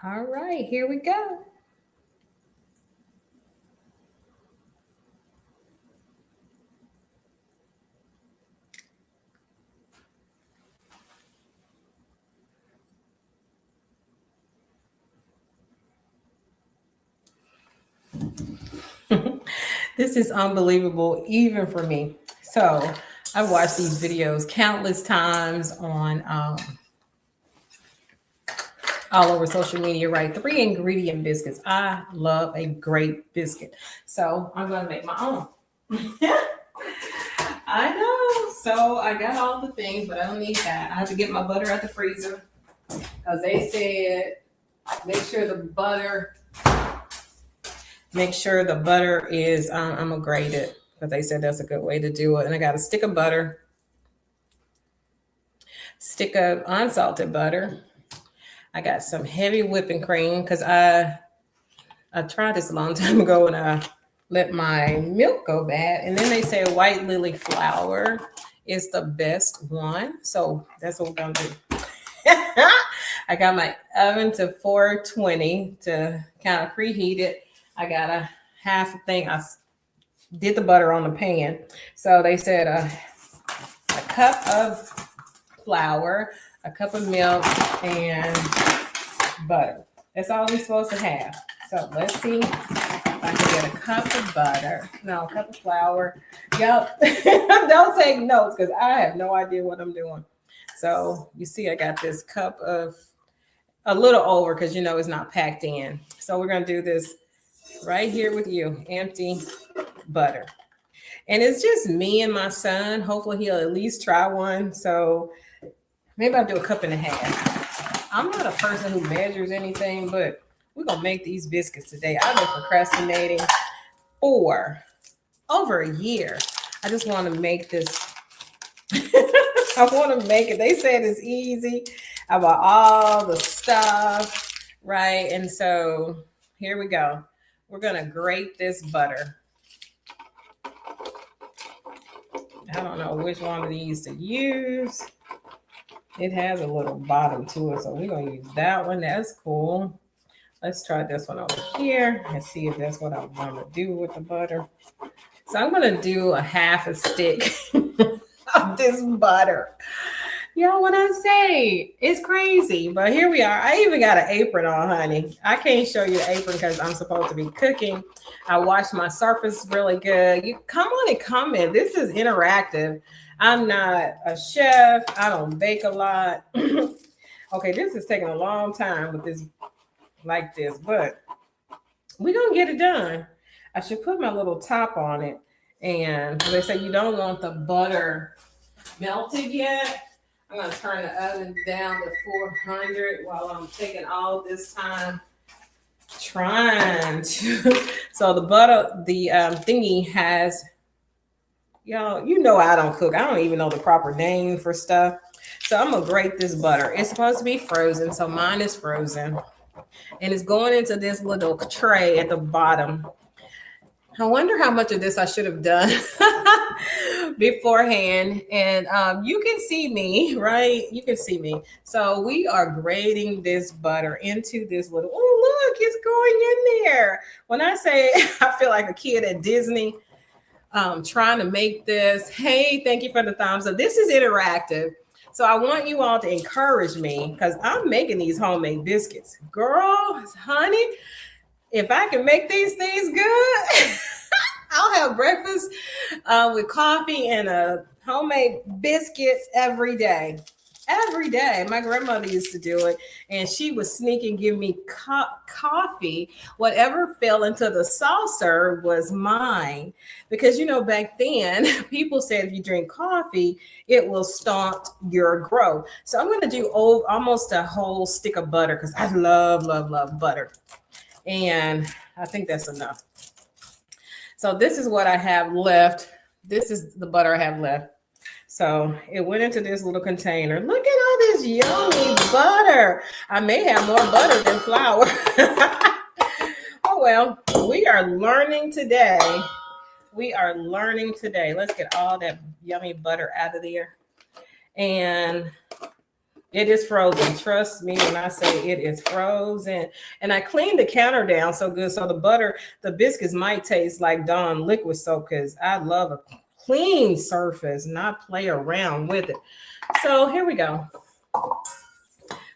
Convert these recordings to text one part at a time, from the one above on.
All right, here we go. This is unbelievable, even for me. So I've watched these videos countless times on all over social media, right? 3 ingredient biscuits. I love a great biscuit. So I'm going to make my own. I know. So I got all the things, but I don't need that. I have to get my butter out the freezer because they said make sure the butter, make sure the butter is, I'm going to grate it because they said that's a good way to do it. And I got a stick of butter, stick of unsalted butter. I got some heavy whipping cream because I tried this a long time ago and I let my milk go bad. And then they say white lily flour is the best one. So that's what we're going to do. I got my oven to 420 to kind of preheat it. I got a half a thing. I did the butter on the pan. So they said a cup of flour, a cup of milk, and butter. That's all we're supposed to have. So let's see if I can get a cup of butter. No, a cup of flour. Y'all, don't take notes because I have no idea what I'm doing. So you see I got this cup of, a little over because you know it's not packed in. So we're going to do this right here with you, empty butter. And it's just me and my son. Hopefully he'll at least try one. So maybe I'll do a cup and a half. I'm not a person who measures anything, but we're going to make these biscuits today. I've been procrastinating for over a year. I just want to make this. I want to make it. They said it's easy. I bought all the stuff, right? And so here we go. We're going to grate this butter. I don't know which one of these to use. It has a little bottom to it, so we're going to use that one. That's cool. Let's try this one over here and see if that's what I want to do with the butter. So I'm going to do a half a stick of this butter. Y'all, what I say, it's crazy, but here we are. I even got an apron on, honey. I can't show you the apron because I'm supposed to be cooking. I washed my surface really good. You come on and comment. This is interactive. I'm not a chef. I don't bake a lot. Okay, this is taking a long time with this like this, but we're going to get it done. I should put my little top on it. And they say you don't want the butter melted yet. I'm going to turn the oven down to 400 while I'm taking all this time trying to. So the butter, the thingy has, y'all, you know I don't cook. I don't even know the proper name for stuff. So I'm going to grate this butter. It's supposed to be frozen, so mine is frozen. And it's going into this little tray at the bottom. I wonder how much of this I should have done beforehand. And you can see me, right? You can see me. So we are grating this butter into this little, oh, look, it's going in there. When I say I feel like a kid at Disney trying to make this. Hey, thank you for the thumbs up. This is interactive. So I want you all to encourage me because I'm making these homemade biscuits. Girl, honey, if I can make these things good, I'll have breakfast with coffee and a homemade biscuits every day. Every day. My grandmother used to do it, and she would sneak and give me coffee. Whatever fell into the saucer was mine. Because, you know, back then, people said if you drink coffee, it will stunt your growth. So I'm going to do almost a whole stick of butter because I love, love, love butter. And I think that's enough. So this is what I have left. This is the butter I have left. So it went into this little container. Look at all this yummy butter. I may have more butter than flour. Oh, well, we are learning today. We are learning today. Let's get all that yummy butter out of there. And It is frozen. Trust me when I say it is frozen. And I cleaned the counter down so good. So the butter, the biscuits might taste like Dawn liquid soap because I love a clean surface, not play around with it. So here we go.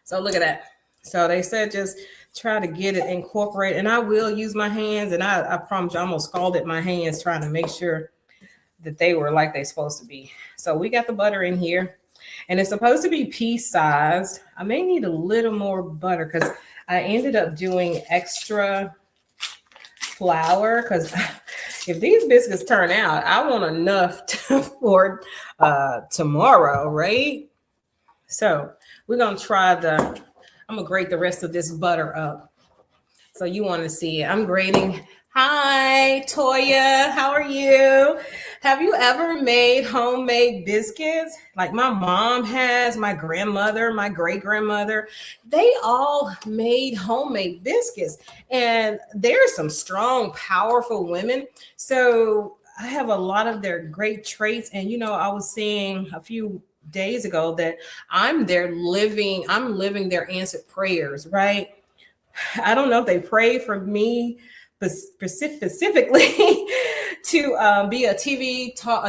So look at that. So they said just try to get it incorporated. And I will use my hands. And I promise you, I almost scalded my hands trying to make sure that they were like they're supposed to be. So we got the butter in here. And it's supposed to be piece sized. I may need a little more butter because I ended up doing extra flour because if these biscuits turn out, I want enough for tomorrow, right? So we're going to try I'm going to grate the rest of this butter up. So you want to see it. I'm grating. Hi, Toya. How are you? Have you ever made homemade biscuits? Like my mom has, my grandmother, my great-grandmother. They all made homemade biscuits. And there's some strong, powerful women. So I have a lot of their great traits. And, you know, I was saying a few days ago that I'm living their answered prayers, right? I don't know if they pray for me specifically to be a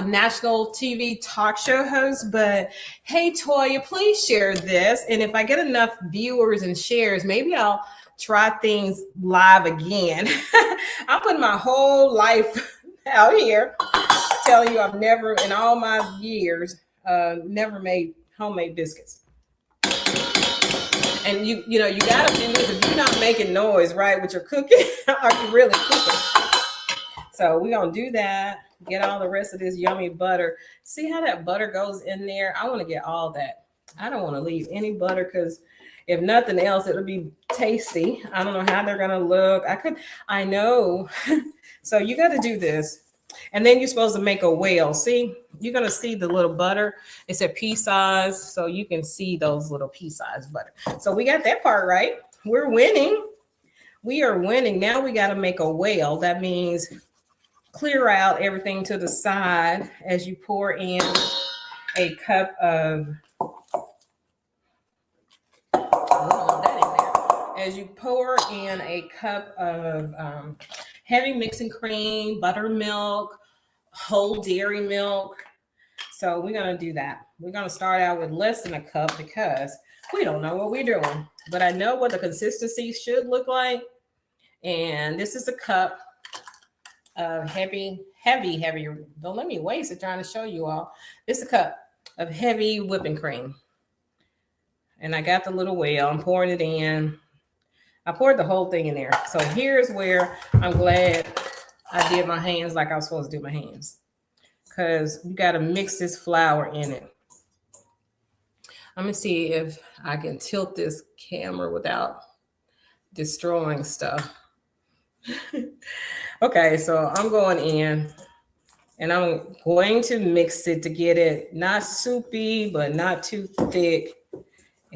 national TV talk show host, but hey, Toya, please share this. And if I get enough viewers and shares, maybe I'll try things live again. I'm putting my whole life out here. Tell you, I've never, in all my years, never made homemade biscuits. And you know, you gotta do this if you're not making noise, right, with your cooking. Are you really cooking? So we're gonna do that. Get all the rest of this yummy butter. See how that butter goes in there? I want to get all that. I don't want to leave any butter because if nothing else, it'll be tasty. I don't know how they're gonna look. I know. So you got to do this. And then you're supposed to make a whale. See, you're going to see the little butter. It's a pea size. So you can see those little pea size butter. So we got that part right. We're winning. We are winning. Now we got to make a whale. That means clear out everything to the side as you pour in a cup of, as you pour in a cup of heavy mixing cream, buttermilk, whole dairy milk. So we're going to do that. We're going to start out with less than a cup because we don't know what we're doing. But I know what the consistency should look like. And this is a cup of heavy. Don't let me waste it trying to show you all. This is a cup of heavy whipping cream. And I got the little whale. I'm pouring it in. I poured the whole thing in there. So here's where I'm glad I did my hands like I was supposed to do my hands. Because you got to mix this flour in it. Let me see if I can tilt this camera without destroying stuff. Okay, so I'm going in. And I'm going to mix it to get it not soupy, but not too thick.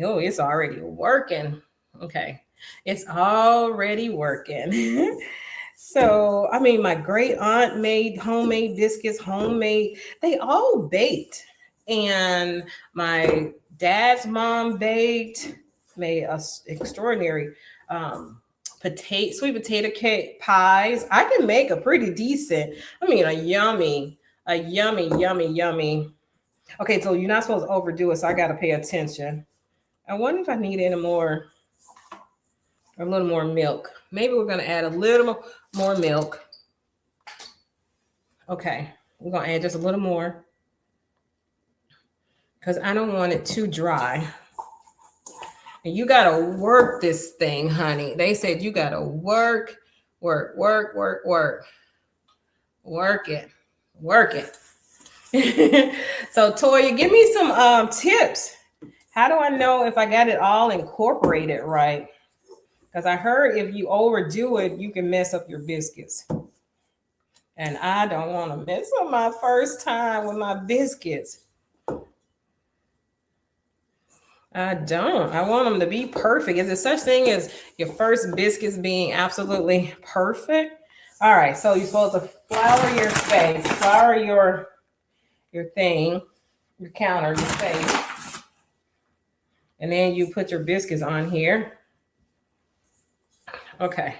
Oh, it's already working. Okay. It's already working. So, I mean, my great aunt made homemade biscuits, they all baked. And my dad's mom made extraordinary sweet potato cake pies. I can make a pretty decent, a yummy. Okay, so you're not supposed to overdo it, so I got to pay attention. I wonder if I need a little more milk. Maybe we're going to add a little more milk. Okay, we're going to add just a little more because I don't want it too dry. And you got to work this thing, honey. They said you got to work it. So Toya, give me some tips. How do I know if I got it all incorporated right? Because I heard if you overdo it, you can mess up your biscuits. And I don't want to mess up my first time with my biscuits. I don't. I want them to be perfect. Is there such thing as your first biscuits being absolutely perfect? All right. So you're supposed to flour your space, flour your thing, your counter, your space. And then you put your biscuits on here. Okay.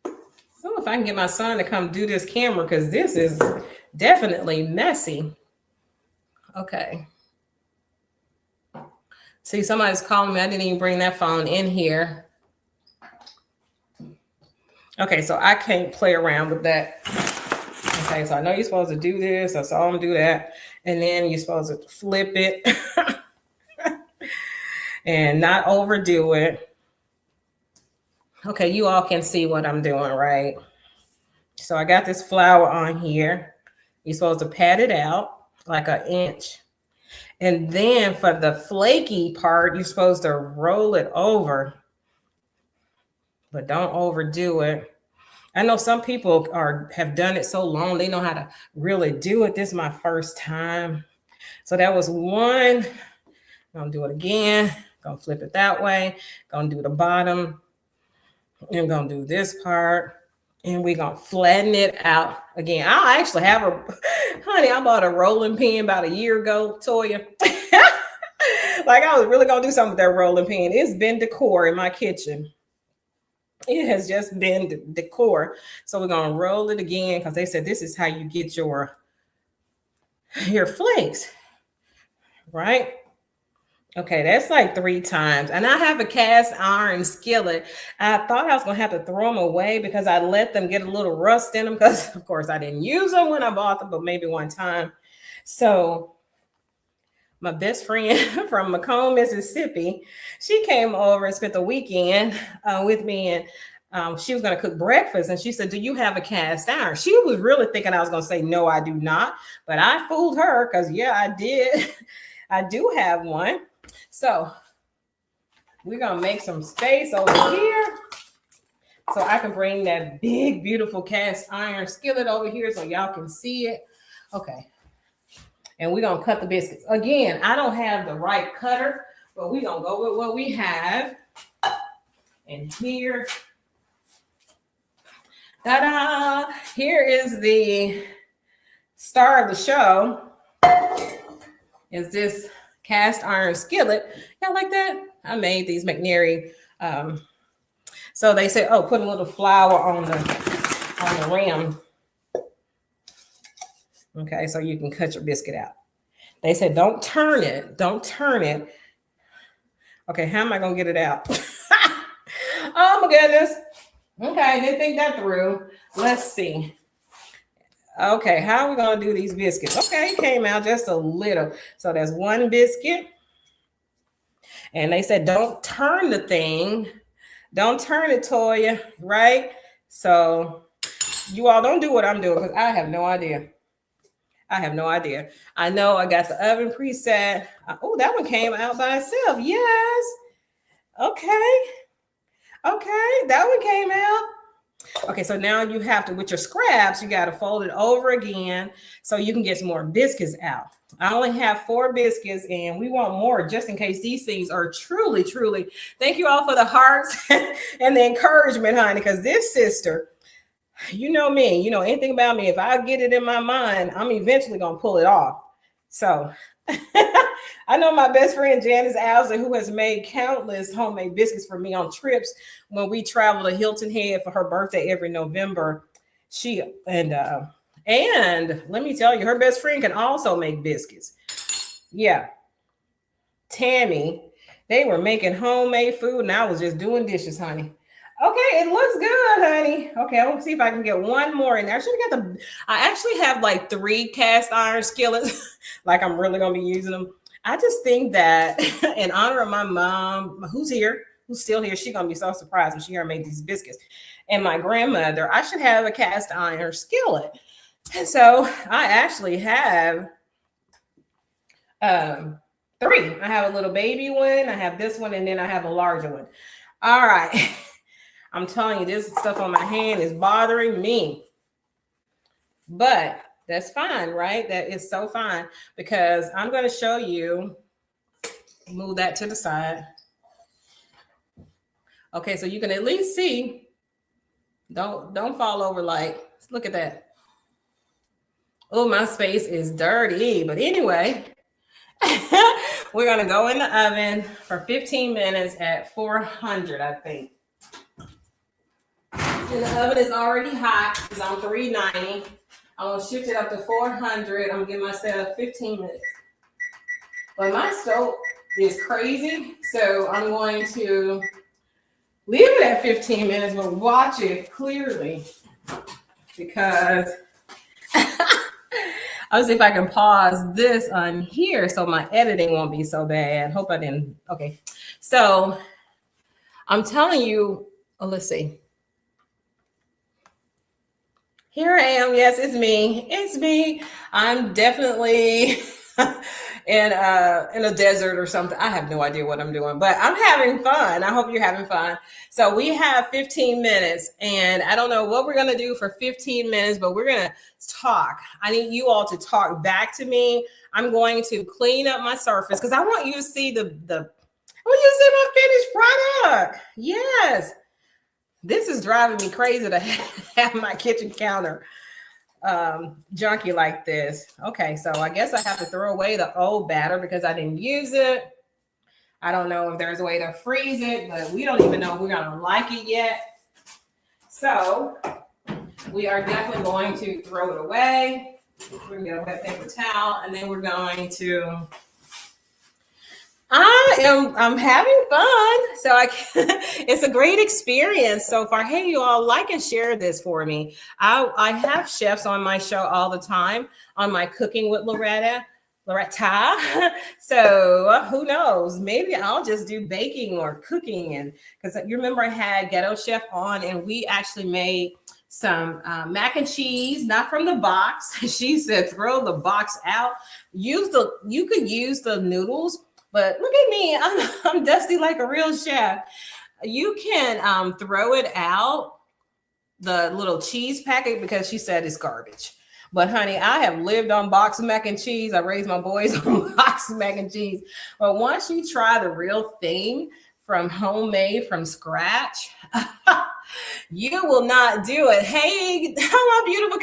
Oh, if I can get my son to come do this camera, because this is definitely messy. Okay. See, somebody's calling me. I didn't even bring that phone in here. Okay, so I can't play around with that. Okay, so I know you're supposed to do this. I saw him do that. And then you're supposed to flip it and not overdo it. Okay, you all can see what I'm doing, right? So I got this flour on here. You're supposed to pat it out like an inch. And then for the flaky part, you're supposed to roll it over, but don't overdo it. I know some people have done it so long, they know how to really do it. This is my first time. So that was one. I'm gonna do it again. Gonna flip it that way. Gonna do the bottom. And gonna do this part. And we're gonna flatten it out again. I actually have honey, I bought a rolling pin about a year ago, Toya. Like I was really gonna do something with that rolling pin. It's been decor in my kitchen. It has just been decor. So we're gonna roll it again because they said this is how you get your flakes, right? Okay, that's like 3 times. And I have a cast iron skillet. I thought I was gonna have to throw them away because I let them get a little rust in them because of course I didn't use them when I bought them, but maybe one time. So my best friend from Macomb, Mississippi, she came over and spent the weekend with me, and she was going to cook breakfast. And she said, "Do you have a cast iron?" She was really thinking I was going to say, "No, I do not." But I fooled her because, yeah, I did. I do have one. So we're going to make some space over here so I can bring that big, beautiful cast iron skillet over here so y'all can see it. Okay. And we're going to cut the biscuits. Again, I don't have the right cutter, but we're going to go with what we have. And here, ta-da! Here is the star of the show. Is this cast iron skillet. Y'all like that? I made these McNary. So they said, oh, put a little flour on the rim. Okay, so you can cut your biscuit out. They said, don't turn it. Don't turn it. Okay, how am I going to get it out? Oh, my goodness. Okay, I didn't think that through. Let's see. Okay, how are we going to do these biscuits? Okay, it came out just a little. So there's one biscuit. And they said, don't turn the thing. Don't turn it, Toya, right? So you all don't do what I'm doing because I have no idea. I have no idea. I know I got the oven preset. Oh, that one came out by itself. Yes. Okay. Okay, that one came out. Okay, so now you have to, with your scraps, you got to fold it over again so you can get some more biscuits out. I only have 4 biscuits and we want more just in case these things are truly, truly. Thank you all for the hearts and the encouragement, honey, because this sister, you know me, you know anything about me. If I get it in my mind, I'm eventually going to pull it off. So I know my best friend, Janice Alza, who has made countless homemade biscuits for me on trips when we travel to Hilton Head for her birthday every November. And let me tell you, her best friend can also make biscuits. Yeah. Tammy, they were making homemade food and I was just doing dishes, honey. Okay, it looks good, honey. Okay, I want to see if I can get one more in there. I actually have like 3 cast iron skillets. Like I'm really going to be using them. I just think that in honor of my mom, who's still here, she's going to be so surprised when she heard I made these biscuits. And my grandmother, I should have a cast iron skillet. And so I actually have 3. I have a little baby one, I have this one, and then I have a larger one. All right. I'm telling you, this stuff on my hand is bothering me. But that's fine, right? That is so fine because I'm going to show you. Move that to the side. Okay, so you can at least see. Don't fall over like, look at that. Oh, my space is dirty. But anyway, We're gonna go in the oven for 15 minutes at 400, I think. And the oven is already hot. It's on 390. I'm gonna shift it up to 400. I'm gonna give myself 15 minutes. But my stove is crazy, so I'm going to leave it at 15 minutes, but watch it clearly because I'll see if I can pause this on here so my editing won't be so bad. Hope I didn't. Okay. So I'm telling you, let's see. Here I am. Yes, it's me. It's me. I'm definitely in a desert or something. I have no idea what I'm doing, but I'm having fun. I hope you're having fun. So we have 15 minutes, and I don't know what we're going to do for 15 minutes, but we're going to talk. I need you all to talk back to me. I'm going to clean up my surface because I want you to see I want you to see my finished product. Yes. This is driving me crazy to have my kitchen counter junky like this. Okay, so I guess I have to throw away the old batter because I didn't use it. I don't know if there's a way to freeze it, but we don't even know if we're going to like it yet. So we are definitely going to throw it away. We're going to get a wet paper towel, and then we're going to I'm having fun. So it's a great experience so far. Hey, you all, like and share this for me. I have chefs on my show all the time on my Cooking with Loretta. So who knows? Maybe I'll just do baking or cooking. And because you remember I had Ghetto Chef on, and we actually made some mac and cheese, not from the box. She said, throw the box out. You could use the noodles. But look at me, I'm dusty like a real chef. You can throw it out, the little cheese packet, because she said it's garbage. But honey, I have lived on boxed mac and cheese. I raised my boys on boxed mac and cheese. But once you try the real thing from homemade, from scratch, you will not do it. Hey, my beautiful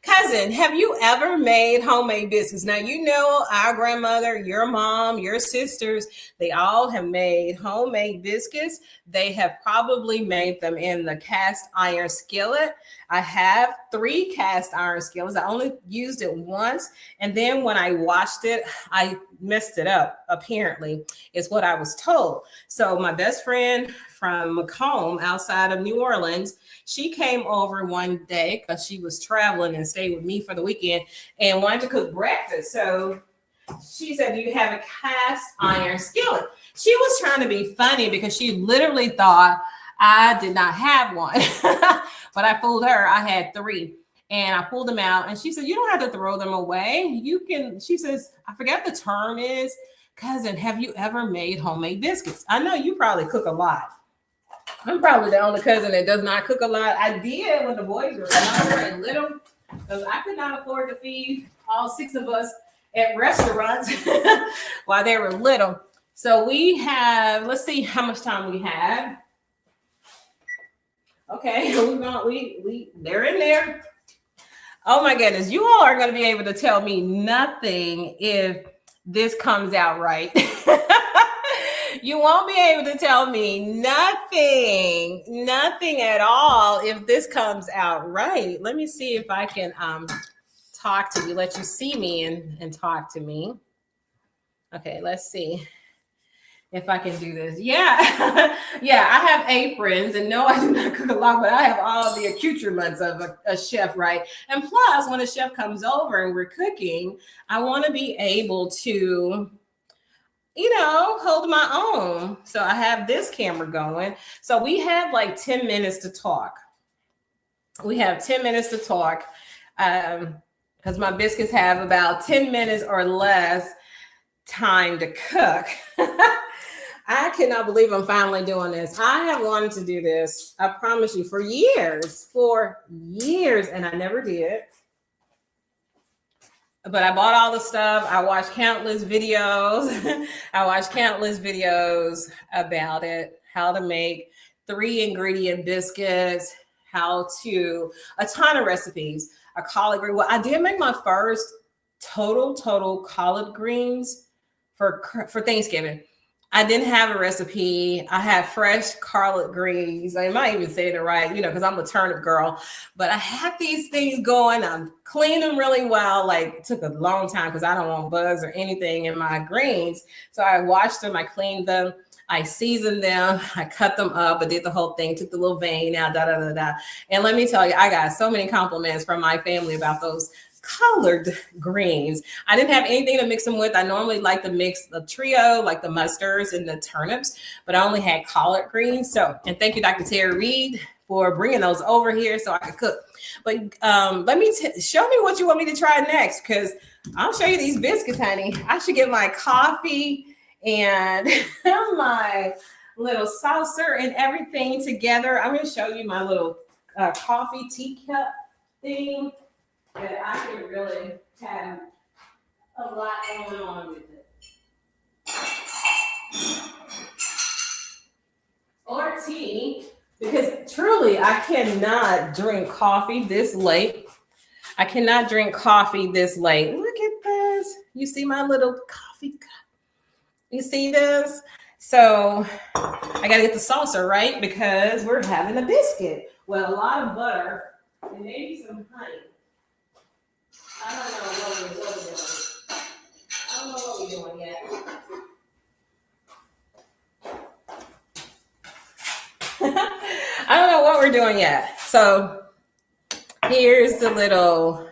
cousin, have you ever made homemade biscuits? Now, you know, our grandmother, your mom, your sisters, they all have made homemade biscuits. They have probably made them in the cast iron skillet. I have 3 cast iron skillets. I only used it once. And then when I washed it, I messed it up, apparently, is what I was told. So my best friend from Macomb, outside of New Orleans, she came over one day because she was traveling and stayed with me for the weekend and wanted to cook breakfast. So she said, do you have a cast iron skillet? She was trying to be funny because she literally thought I did not have one. But I fooled her. I had 3. And I pulled them out. And she said, you don't have to throw them away. You can, she says, I forget the term is, cousin, have you ever made homemade biscuits? I know you probably cook a lot. I'm probably the only cousin that does not cook a lot. I did when the boys were younger and little, because I could not afford to feed all 6 of us at restaurants while they were little. So we have, let's see how much time we have. Okay, they're in there. Oh my goodness, you all are going to be able to tell me nothing if this comes out right. You won't be able to tell me nothing at all if this comes out right. Let me see if I can talk to you, let you see me and talk to me. Okay, let's see if I can do this. Yeah. Yeah, I have aprons, and no, I do not cook a lot, but I have all the accoutrements of a chef, right? And plus, when a chef comes over and we're cooking, I want to be able to, you know, hold my own. So I have this camera going. So we have like 10 minutes to talk. We have 10 minutes to talk because my biscuits have about 10 minutes or less time to cook. I cannot believe I'm finally doing this. I have wanted to do this, I promise you, for years, and I never did. But I bought all the stuff. I watched countless videos. About it, how to make 3 ingredient biscuits, a ton of recipes, a collard green. Well, I did make my first total collard greens for Thanksgiving. I didn't have a recipe. I had fresh collard greens. I might even say it right, because I'm a turnip girl. But I had these things going. I cleaned them really well. Like, it took a long time because I don't want bugs or anything in my greens. So I washed them. I cleaned them. I seasoned them. I cut them up. I did the whole thing. Took the little vein out. Da da da da. And let me tell you, I got so many compliments from my family about those colored greens. I didn't have anything to mix them with. I normally like to mix the trio, like the mustards and the turnips, but I only had collard greens. So, and thank you, Dr. Terry Reed, for bringing those over here so I could cook. But let me show me what you want me to try next, because I'll show you these biscuits, honey. I should get my coffee and my little saucer and everything together. I'm going to show you my little coffee teacup thing. That I can really have a lot going on with it. Or tea, because truly I cannot drink coffee this late. I cannot drink coffee this late. Look at this. You see my little coffee cup? You see this? So I got to get the saucer, right? Because we're having a biscuit with a lot of butter and maybe some honey. I don't know what we're doing. I don't know what we're doing yet. I don't know what we're doing yet. So here's the little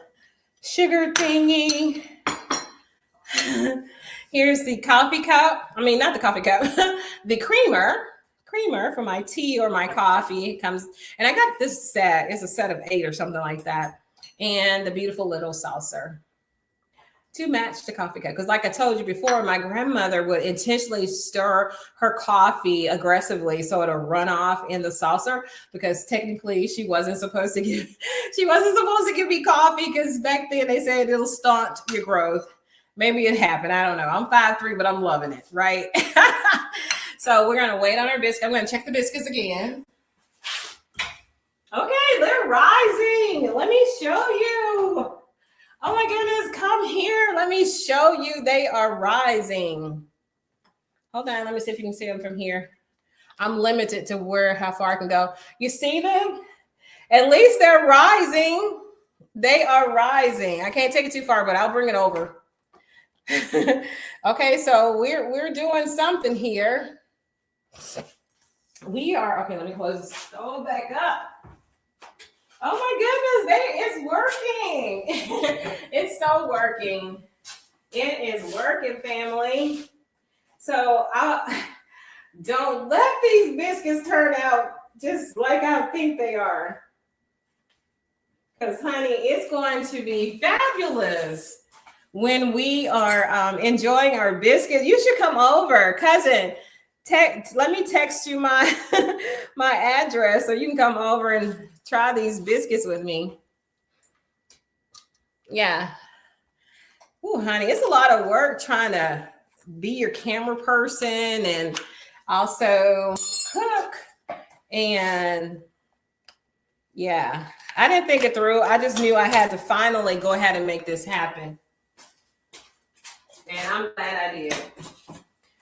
sugar thingy. Here's the coffee cup. I mean, not the coffee cup, the creamer for my tea or my coffee. It comes, and I got this set. It's a set of 8 or something like that. And the beautiful little saucer to match the coffee cup. Because like I told you before, my grandmother would intentionally stir her coffee aggressively so it'll run off in the saucer, because technically she wasn't supposed to give me coffee, because back then they said it'll stunt your growth. Maybe it happened. I don't know. I'm 5'3", but I'm loving it, right? So we're going to wait on our biscuit. I'm going to check the biscuits again. Okay, they're rising. Let me show you. Oh my goodness, come here. Let me show you. They are rising. Hold on, let me see if you can see them from here. I'm limited to how far I can go. You see them? At least they're rising. They are rising. I can't take it too far, but I'll bring it over. Okay, so we're doing something here. We are, okay, let me close the stove back up. Oh my goodness, it's working. It's so working. It is working, family. So don't let these biscuits turn out just like I think they are. Because, honey, it's going to be fabulous when we are enjoying our biscuits. You should come over, cousin. Let me text you my my address so you can come over and try these biscuits with me. Yeah. Ooh, honey, it's a lot of work trying to be your camera person and also cook. And yeah, I didn't think it through. I just knew I had to finally go ahead and make this happen. And I'm glad I did.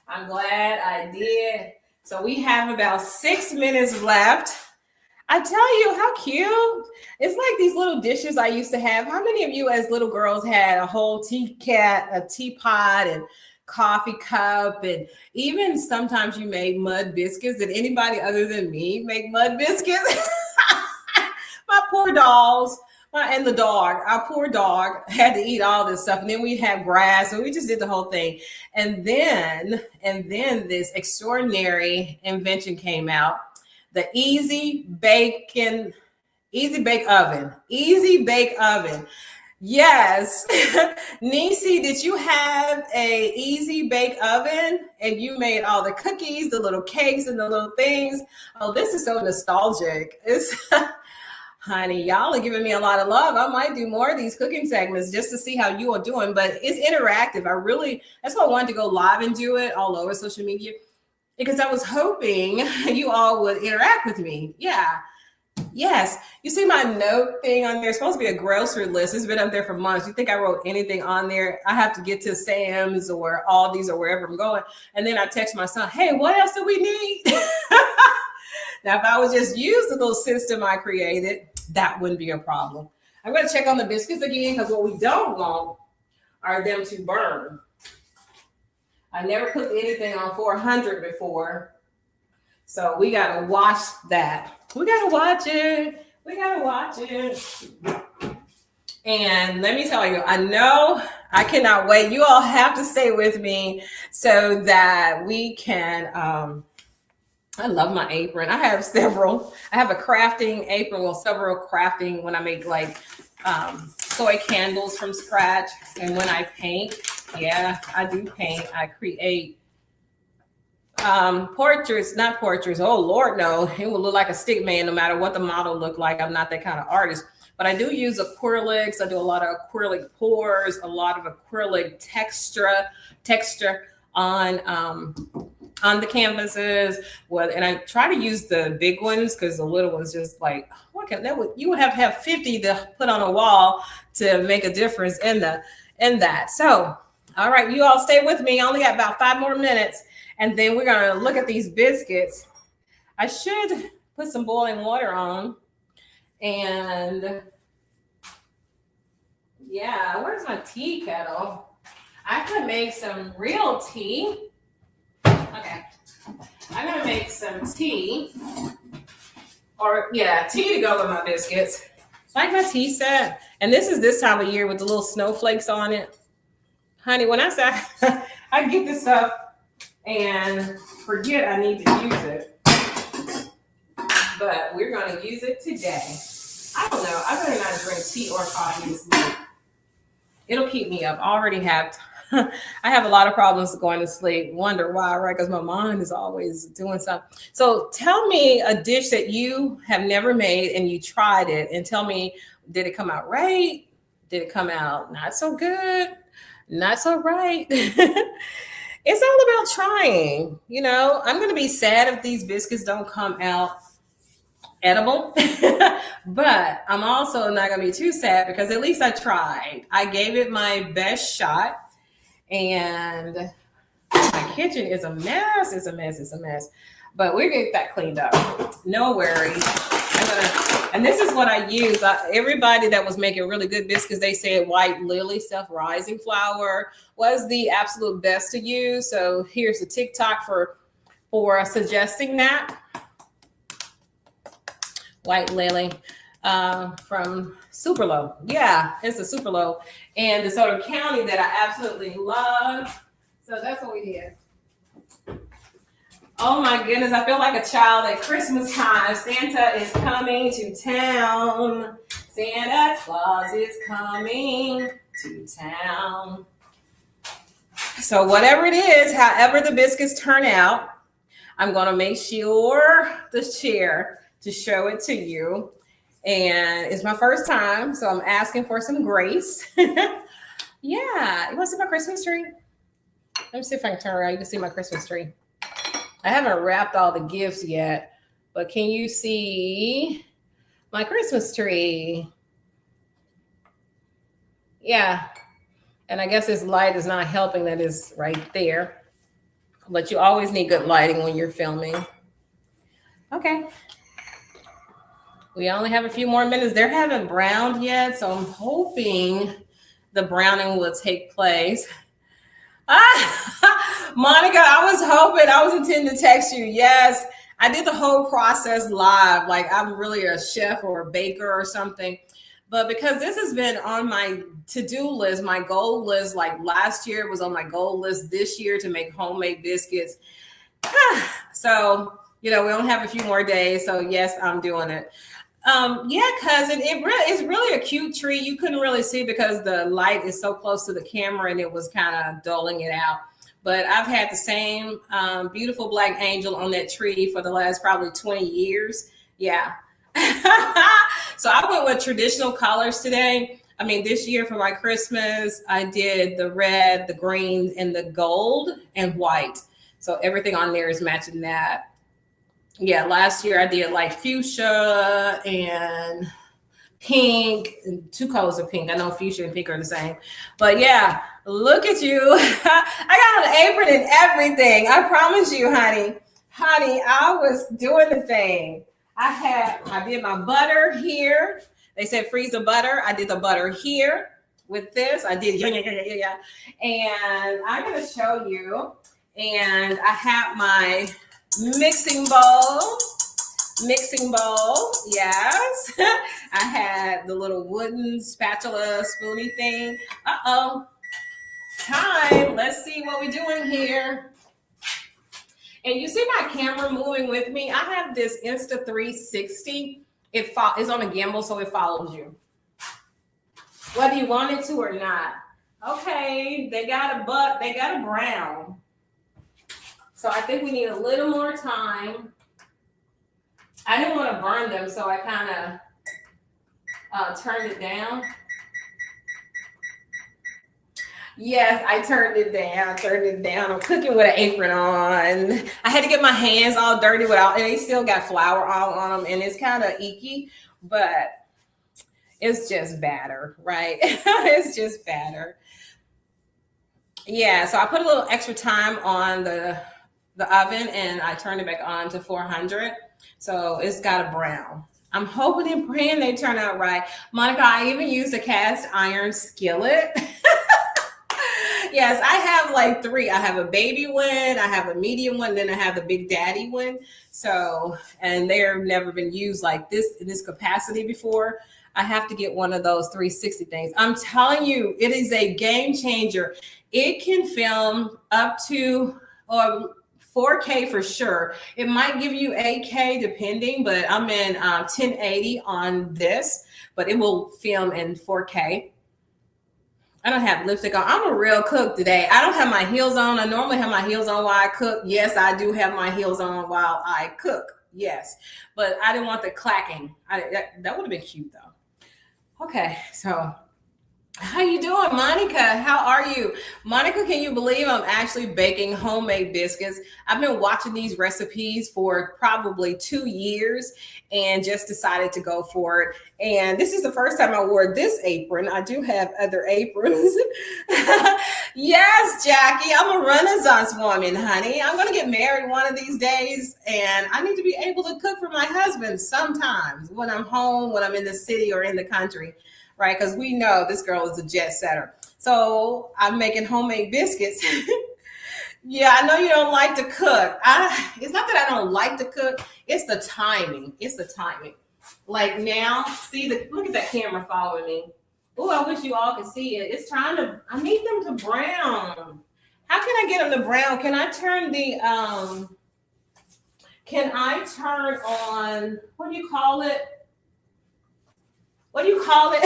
I'm glad I did. So we have about 6 minutes left. I tell you, how cute. It's like these little dishes I used to have. How many of you as little girls had a whole teapot and coffee cup, and even sometimes you made mud biscuits? Did anybody other than me make mud biscuits? My poor dolls. And the dog, our poor dog had to eat all this stuff. And then we had grass, and we just did the whole thing. And then this extraordinary invention came out, the Easy Bake Oven. Yes. Nisi, did you have a Easy Bake Oven and you made all the cookies, the little cakes and the little things? Oh, this is so nostalgic. Honey, y'all are giving me a lot of love. I might do more of these cooking segments just to see how you are doing, but it's interactive. That's why I wanted to go live and do it all over social media, because I was hoping you all would interact with me. Yeah. Yes. You see my note thing on there? It's supposed to be a grocery list. It's been up there for months. You think I wrote anything on there? I have to get to Sam's or Aldi's or wherever I'm going. And then I text my son, hey, what else do we need? Now, if I would just use the little system I created, that wouldn't be a problem. I'm going to check on the biscuits again because what we don't want are them to burn. I never cooked anything on 400 before. So we got to watch that. We got to watch it. We got to watch it. And let me tell you, I know I cannot wait. You all have to stay with me so that we can, I love my apron. I have several. I have a crafting apron, well, several crafting when I make like soy candles from scratch. And when I paint, yeah, I do paint. I create portraits, not portraits. Oh Lord, no, it will look like a stick man no matter what the model looked like. I'm not that kind of artist, but I do use acrylics. I do a lot of acrylic pours, a lot of acrylic texture on the canvases. Well, and I try to use the big ones because the little ones just like, what can that would you would have 50 to put on a wall to make a difference in that. So, all right, you all stay with me. I only got about 5 more minutes. And then we're going to look at these biscuits. I should put some boiling water on. And yeah, where's my tea kettle? I could make some real tea. Okay. I'm going to make some tea. Or, yeah, tea to go with my biscuits. Like my tea set. And this is this time of year with the little snowflakes on it. Honey, when I say I get this stuff and forget I need to use it, but we're going to use it today. I don't know. I better not drink tea or coffee this night. It'll keep me up. I already have. I have a lot of problems going to sleep. Wonder why, right? Because my mind is always doing something. So tell me a dish that you have never made and you tried it, and tell me, did it come out right? Did it come out not so good? Not so right? It's all about trying. You know, I'm going to be sad if these biscuits don't come out edible, but I'm also not going to be too sad because at least I tried. I gave it my best shot, and my kitchen is a mess. It's a mess. It's a mess, but we're going to get that cleaned up. No worries. And this is what I use. Everybody that was making really good biscuits, they said white lily self-rising flour was the absolute best to use. So here's a TikTok for suggesting that. White lily from Superlow. Yeah, it's a Superlow. And the sort of county that I absolutely love. So that's what we did. Oh my goodness, I feel like a child at Christmas time. Santa is coming to town. Santa Claus is coming to town. So whatever it is, however the biscuits turn out, I'm going to make sure to share to show it to you. And it's my first time, so I'm asking for some grace. Yeah, you want to see my Christmas tree? Let me see if I can turn around. You can see my Christmas tree. I haven't wrapped all the gifts yet, but can you see my Christmas tree? Yeah. And I guess this light is not helping that is right there, but you always need good lighting when you're filming. Okay. We only have a few more minutes. They haven't browned yet, so I'm hoping the browning will take place. Monica, I was hoping, I was intending to text you. Yes, I did the whole process live. Like I'm really a chef or a baker or something. But because this has been on my to-do list, my goal list, like last year was on my goal list this year to make homemade biscuits. So, you know, we only have a few more days. So yes, I'm doing it. Yeah, cousin, it's really a cute tree. You couldn't really see because the light is so close to the camera and it was kind of dulling it out. But I've had the same beautiful black angel on that tree for the last probably 20 years. Yeah. So I went with traditional colors today. I mean, this year for my Christmas, I did the red, the green, and the gold and white. So everything on there is matching that. Yeah, last year I did like fuchsia and pink, and two colors of pink. I know fuchsia and pink are the same, but yeah, look at you. I got an apron and everything. I promise you, honey. Honey, I was doing the thing. I did my butter here. They said freeze the butter. I did the butter here with this. I did, yeah. And I'm going to show you. And I have my mixing bowl. Mixing bowl, yes. I had the little wooden spatula spoony thing. Uh-oh. Time. Let's see what we're doing here. And you see my camera moving with me. I have this Insta360. It's on a gimbal, so it follows you, whether you want it to or not. Okay, they got a brown. So I think we need a little more time. I didn't want to burn them, so I kind of turned it down. Yes, I turned it down. I'm cooking with an apron on. I had to get my hands all dirty and they still got flour all on them, and it's kind of icky, but it's just batter, right? It's just batter. Yeah, so I put a little extra time on the oven, and I turned it back on to 400. So it's got a brown. I'm hoping and praying they turn out right. Monica, I even used a cast iron skillet. Yes, I have like 3. I have a baby one, I have a medium one, then I have the big daddy one. So, and they've never been used like this in this capacity before. I have to get one of those 360 things. I'm telling you, it is a game changer. It can film up to 4K for sure. It might give you 8K depending, but I'm in 1080 on this, but it will film in 4K. I don't have lipstick on. I'm a real cook today. I don't have my heels on. I normally have my heels on while I cook. Yes, I do have my heels on while I cook. Yes, but I didn't want the clacking. That would have been cute though. Okay, so how you doing, Monica? How are you? Monica, can you believe I'm actually baking homemade biscuits? I've been watching these recipes for probably 2 years and just decided to go for it. And this is the first time I wore this apron. I do have other aprons. Yes, Jackie, I'm a Renaissance woman, honey. I'm going to get married one of these days, and I need to be able to cook for my husband sometimes when I'm home, when I'm in the city or in the country. Right, because we know this girl is a jet setter. So I'm making homemade biscuits. Yeah, I know you don't like to cook. It's not that I don't like to cook. It's the timing. It's the timing. Like now, look at that camera following me. Oh, I wish you all could see it. I need them to brown. How can I get them to brown? Can I turn on, what do you call it? What do you call it?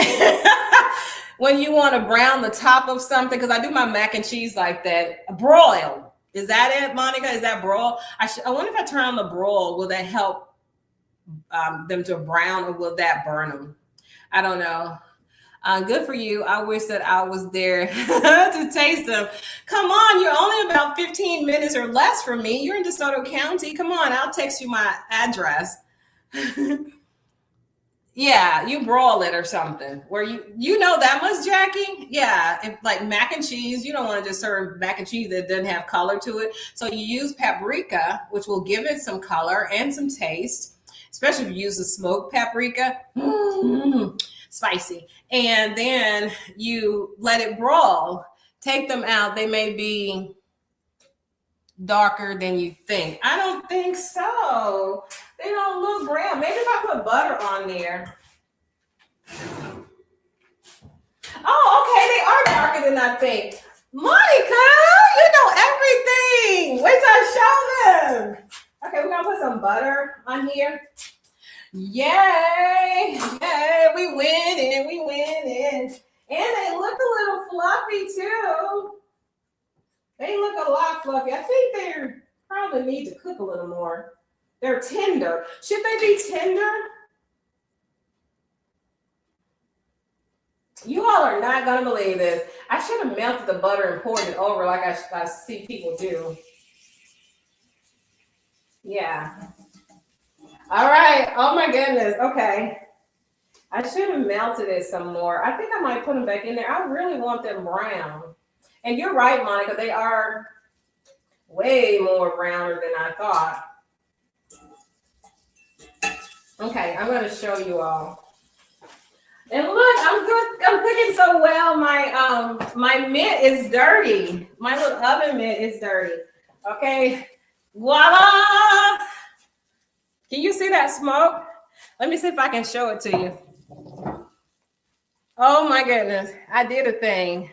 When you want to brown the top of something? Because I do my mac and cheese like that. Broil. Is that it, Monica? Is that broil? I wonder if I turn on the broil, will that help them to brown, or will that burn them? I don't know. Good for you. I wish that I was there to taste them. Come on, you're only about 15 minutes or less from me. You're in DeSoto County. Come on, I'll text you my address. Yeah, you broil it or something. Where you know that much, Jackie? Yeah, if like mac and cheese, you don't want to just serve mac and cheese that doesn't have color to it. So you use paprika, which will give it some color and some taste, especially if you use the smoked paprika. Spicy. And then you let it broil. Take them out. They may be darker than you think. I don't think so. They don't look brown. Maybe if I put butter on there. Oh, okay. They are darker than I think. Monica, you know everything. Wait till I show them. Okay, we're going to put some butter on here. Yay. Yay. We winning. And they look a little fluffy too. They look a lot fluffy. I think they probably need to cook a little more. They're tender. Should they be tender? You all are not going to believe this. I should have melted the butter and poured it over like I see people do. Yeah. All right. Oh my goodness. Okay. I should have melted it some more. I think I might put them back in there. I really want them brown. And you're right, Monica. They are way more browner than I thought. Okay, I'm going to show you all. And look, I'm good. I'm cooking so well. My mitt is dirty. My little oven mitt is dirty. Okay. Voila! Can you see that smoke? Let me see if I can show it to you. Oh my goodness. I did a thing.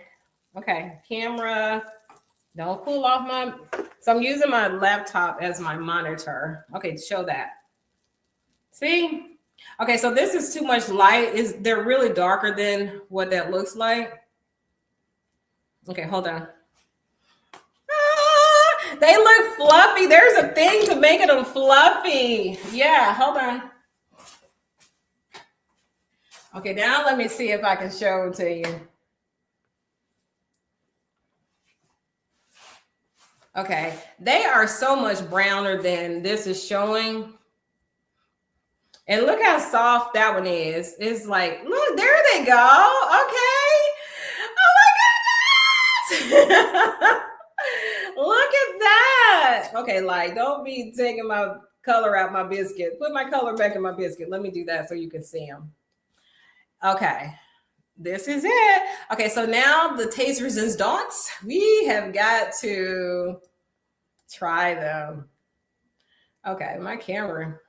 Okay, camera. Don't pull off my. So I'm using my laptop as my monitor. Okay, show that. See? Okay, so this is too much light. They're really darker than what that looks like. Okay, hold on. Ah, they look fluffy. There's a thing to making them fluffy. Yeah, hold on. Okay, now let me see if I can show it to you. Okay, they are so much browner than this is showing. And look how soft that one is. It's like, look, there they go. Okay. Oh my goodness. Look at that. Okay, like, don't be taking my color out my biscuit. Put my color back in my biscuit. Let me do that so you can see them. Okay. This is it. Okay, so now the taste resistance. We have got to try them. Okay, my camera.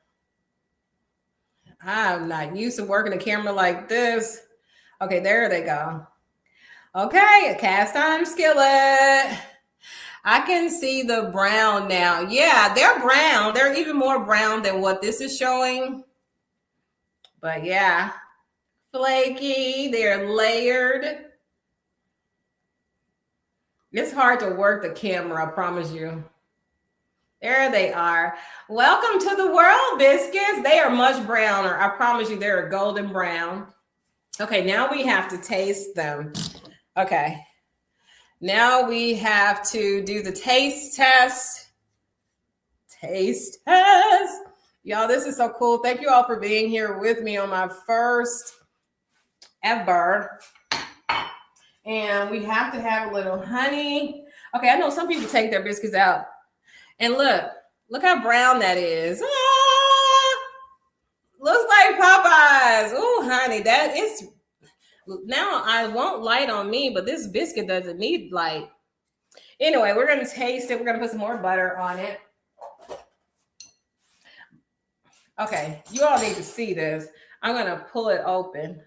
I'm not used to working a camera like this. Okay, there they go. Okay, a cast iron skillet. I can see the brown now. Yeah, they're brown. They're even more brown than what this is showing. But yeah, flaky. They're layered. It's hard to work the camera, I promise you. There they are. Welcome to the world, biscuits. They are much browner. I promise you, they're a golden brown. Okay, now we have to taste them. Okay. Now we have to do the taste test. Taste test. Y'all, this is so cool. Thank you all for being here with me on my first ever. And we have to have a little honey. Okay, I know some people take their biscuits out. And look how brown that is. Ah, looks like Popeyes. Oh, honey, that is. Now I won't light on me, but this biscuit doesn't need light. Anyway, we're going to taste it. We're going to put some more butter on it. Okay, you all need to see this. I'm going to pull it open.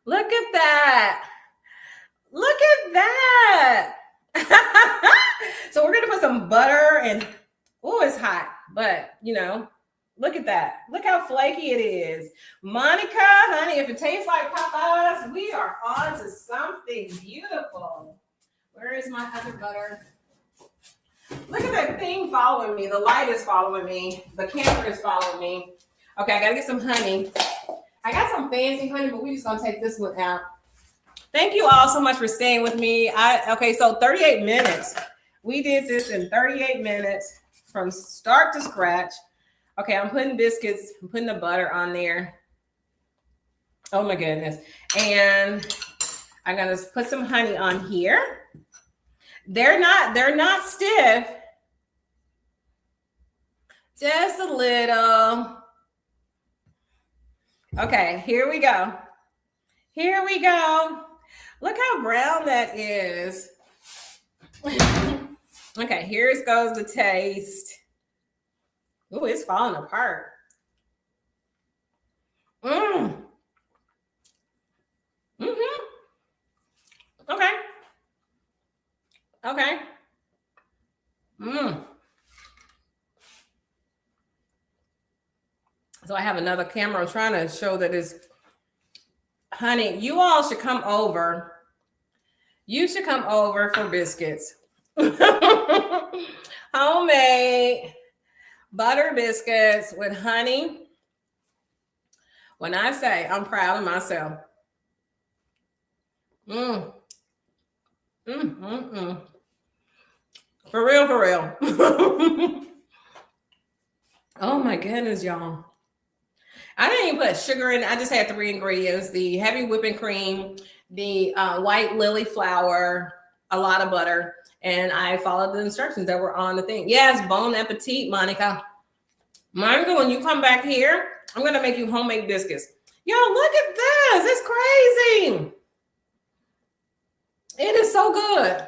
Look at that. Look at that. So we're going to put some butter and, oh, it's hot. But, you know, look at that. Look how flaky it is. Monica, honey, if it tastes like Popeyes, we are on to something beautiful. Where is my other butter? Look at that thing following me. The light is following me. The camera is following me. Okay, I got to get some honey. I got some fancy honey, but we're just going to take this one out. Thank you all so much for staying with me. Okay, so 38 minutes. We did this in 38 minutes from start to scratch. Okay, I'm putting biscuits. I'm putting the butter on there. Oh my goodness. And I'm going to put some honey on here. They're not stiff. Just a little. Okay, here we go. Here we go. Look how brown that is. Okay, here goes the taste. Ooh, it's falling apart. Mm. Mm-hmm. Okay. Okay. So I have another camera. I'm trying to show that it's honey. You all should come over. You should come over for biscuits. Homemade butter biscuits with honey. When I say I'm proud of myself. For real, for real. Oh my goodness, y'all. I didn't even put sugar in. I just had three ingredients: the heavy whipping cream, the white lily flour, a lot of butter, and I followed the instructions that were on the thing. Yes, bon appetit, Monica. Monica, when you come back here, I'm gonna make you homemade biscuits. Yo, look at this. It's crazy. It is so good.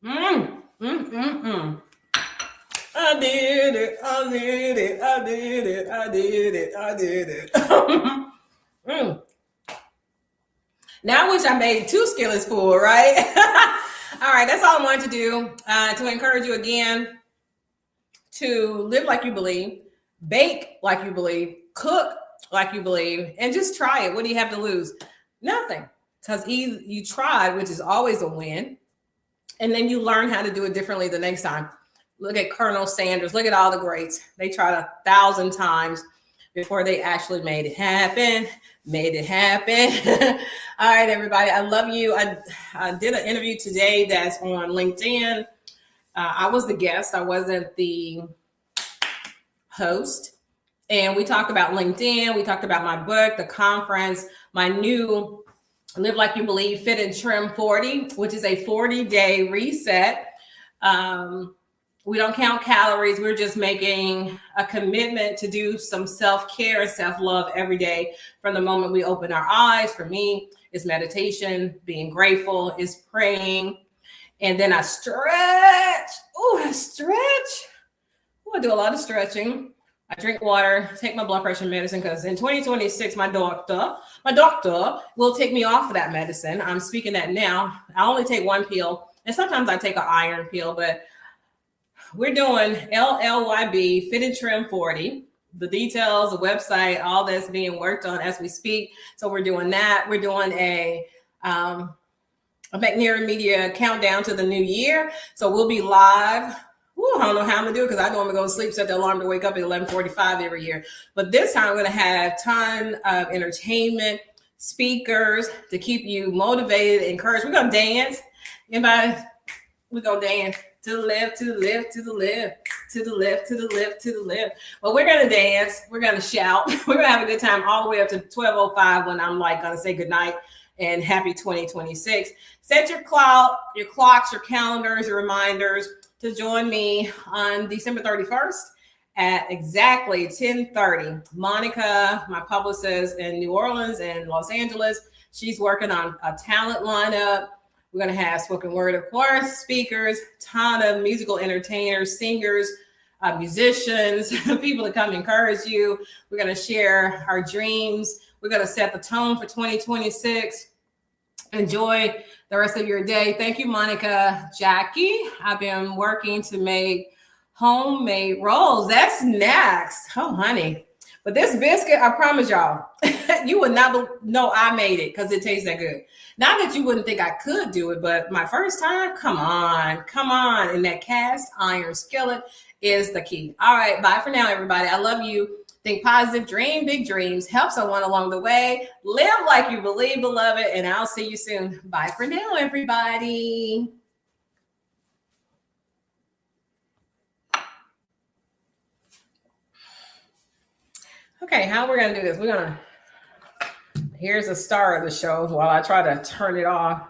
Mmm. Mmm. Mmm. Mmm. I did it. I did it. I did it. I did it. I did it. mm. Now I wish I made two skillets full, right? All right, that's all I wanted to do to encourage you again to live like you believe, bake like you believe, cook like you believe, and just try it. What do you have to lose? Nothing. Because you tried, which is always a win, and then you learn how to do it differently the next time. Look at Colonel Sanders. Look at all the greats. They tried 1,000 times before they actually made it happen. Made it happen. All right, everybody. I love you. I did an interview today that's on LinkedIn. I was the guest. I wasn't the host. And we talked about LinkedIn. We talked about my book, the conference, my new Live Like You Believe Fit and Trim 40, which is a 40-day reset. We don't count calories. We're just making a commitment to do some self-care and self-love every day from the moment we open our eyes. For me, it's meditation, being grateful, is praying. And then I stretch. Oh, I stretch. Oh, I do a lot of stretching. I drink water, take my blood pressure medicine, because in 2026, my doctor will take me off of that medicine. I'm speaking that now. I only take one pill, and sometimes I take an iron pill, but we're doing LLYB Fit and Trim 40. The details, the website, all that's being worked on as we speak. So we're doing that. We're doing a McNair Media countdown to the new year. So we'll be live. Ooh, I don't know how I'm gonna do it, because I normally go to sleep, set the alarm to wake up at 11:45 every year. But this time I'm gonna have a ton of entertainment, speakers to keep you motivated, encouraged. We're gonna dance. Anybody? We're gonna dance. To the left, to the left, to the left, to the left, to the left, to the left. Well, we're going to dance. We're going to shout. We're going to have a good time all the way up to 12:05 when I'm like going to say goodnight and happy 2026. Set your clocks, your calendars, your reminders to join me on December 31st at exactly 10:30. Monica, my publicist in New Orleans and Los Angeles, she's working on a talent lineup. We're going to have spoken word, of course, speakers, ton of musical entertainers, singers, musicians, people to come encourage you. We're going to share our dreams. We're going to set the tone for 2026. Enjoy the rest of your day. Thank you, Monica. Jackie, I've been working to make homemade rolls. That's next. Oh, honey. But this biscuit, I promise y'all, you would not know I made it because it tastes that good. Not that you wouldn't think I could do it, but my first time, come on. And that cast iron skillet is the key. All right, bye for now, everybody. I love you. Think positive, dream big dreams, help someone along the way, live like you believe, beloved, and I'll see you soon. Bye for now, everybody. Okay, how we're gonna do this? Here's the star of the show while I try to turn it off.